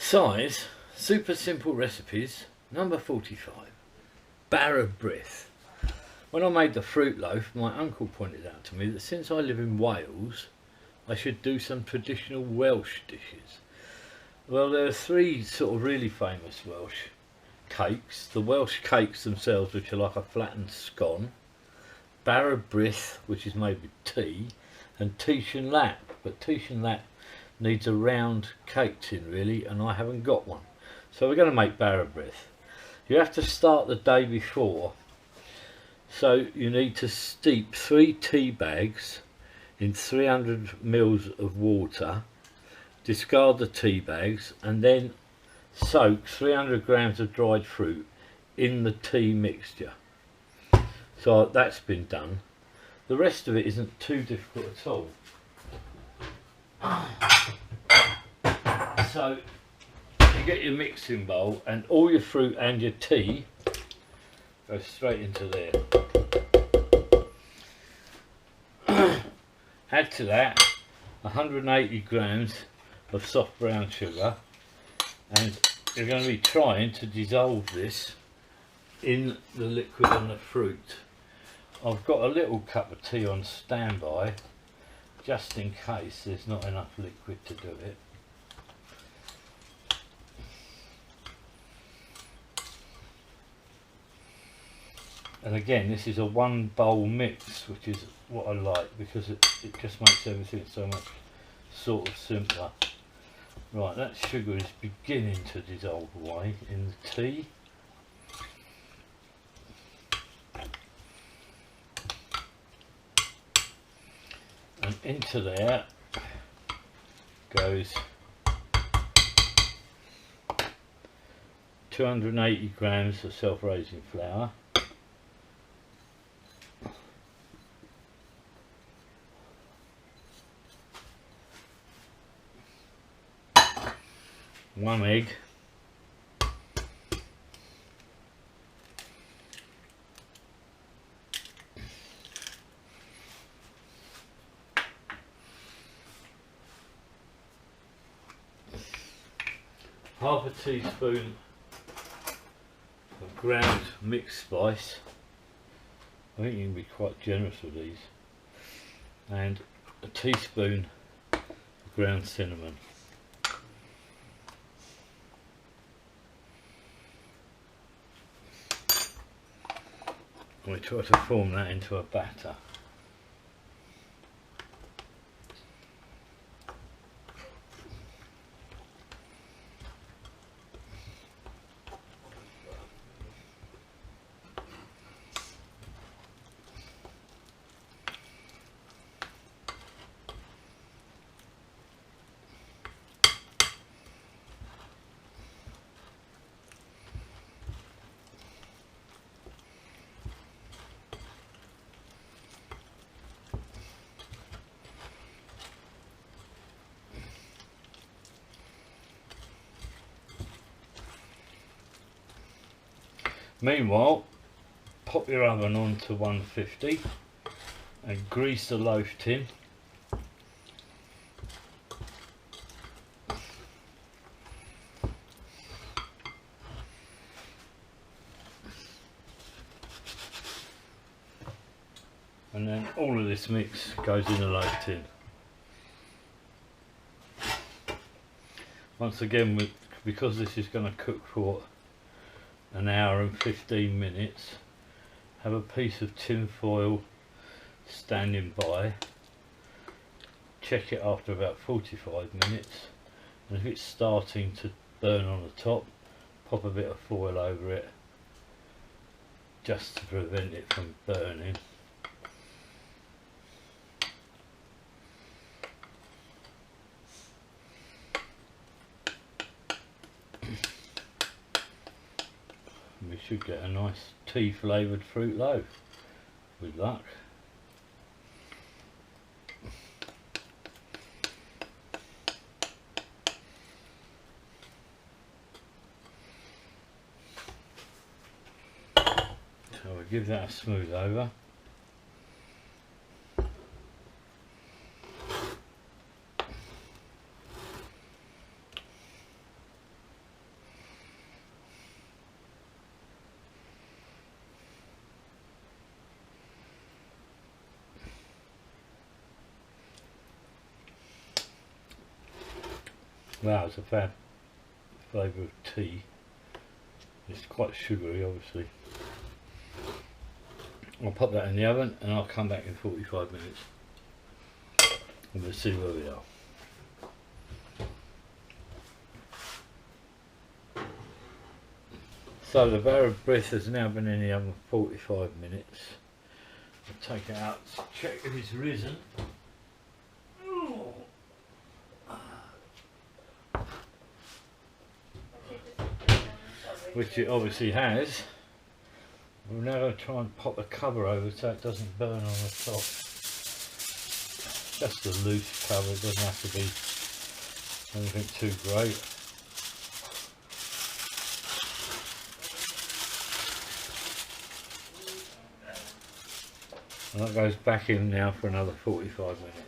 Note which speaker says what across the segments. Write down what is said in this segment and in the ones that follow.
Speaker 1: Size, super simple recipes, number 45. Bara Brith. When I made the fruit loaf, my uncle pointed out to me that since I live in Wales, I should do some traditional Welsh dishes. Well, there are three sort of really famous Welsh cakes. The Welsh cakes themselves, which are like a flattened scone. Bara Brith, which is made with tea, and Tish and Lap. But Tish and Lap needs a round cake tin really, and I haven't got one. So we're going to make Bara Brith. You have to start the day before. So you need to steep 3 tea bags in 300 mils of water, discard the tea bags, and then soak 300 grams of dried fruit in the tea mixture. So that's been done. The rest of it isn't too difficult at all. So you get your mixing bowl and all your fruit and your tea go straight into there. Add to that 180 grams of soft brown sugar, and you're going to be trying to dissolve this in the liquid and the fruit. I've got a little cup of tea on standby just in case there's not enough liquid to do it. And again, this is a 1 bowl mix, which is what I like because it just makes everything so much sort of simpler. Right, that sugar is beginning to dissolve away in the tea. And into there goes 280 grams of self-raising flour, one egg, half a teaspoon of ground mixed spice. I think you can be quite generous with these, and a teaspoon of ground cinnamon. We try to form that into a batter. Meanwhile, pop your oven on to 150 and grease the loaf tin. And then all of this mix goes in the loaf tin. Once again, because this is going to cook for an hour and 15 minutes, have a piece of tin foil standing by. Check it after about 45 minutes, and if it's starting to burn on the top, pop a bit of foil over it just to prevent it from burning. We should get a nice tea flavoured fruit loaf with luck. So we'll give that a smooth over. Wow, it's a fab flavour of tea. It's quite sugary, obviously. I'll pop that in the oven and I'll come back in 45 minutes and we'll see where we are. So the Bara Brith has now been in the oven for 45 minutes. I'll take it out to check if it's risen. Which it obviously has. We're now going to try and pop the cover over so it doesn't burn on the top. Just a loose cover, it doesn't have to be anything too great. And that goes back in now for another 45 minutes.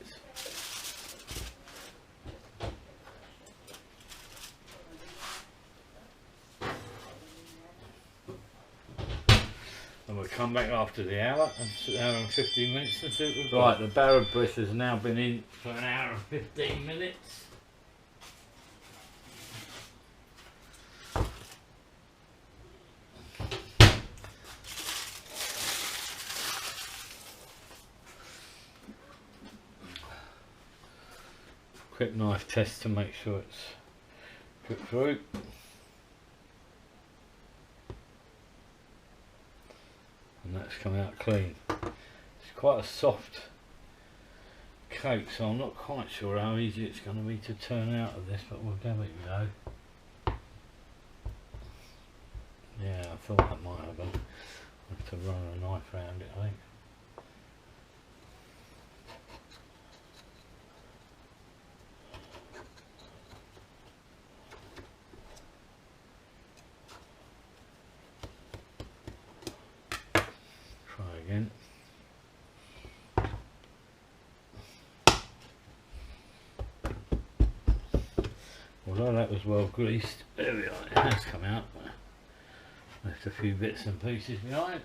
Speaker 1: And we'll come back after the hour and 15 minutes and see what we've got. Right, the Bara Brith has now been in for an hour and 15 minutes. Quick knife test to make sure it's cooked through. And that's come out clean. It's quite a soft cake, so I'm not quite sure how easy it's going to be to turn out of this, but we'll give it a go. Yeah, I thought that might have been. I have to run a knife around it, I think. Again. Although that was well greased, there we are, it has come out. Left a few bits and pieces behind.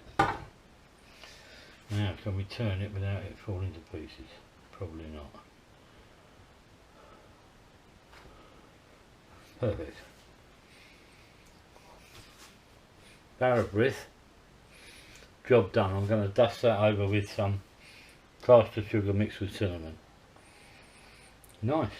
Speaker 1: Now can we turn it without it falling to pieces? Probably not. Perfect. Bara Brith. Job done. I'm going to dust that over with some caster sugar mixed with cinnamon. Nice.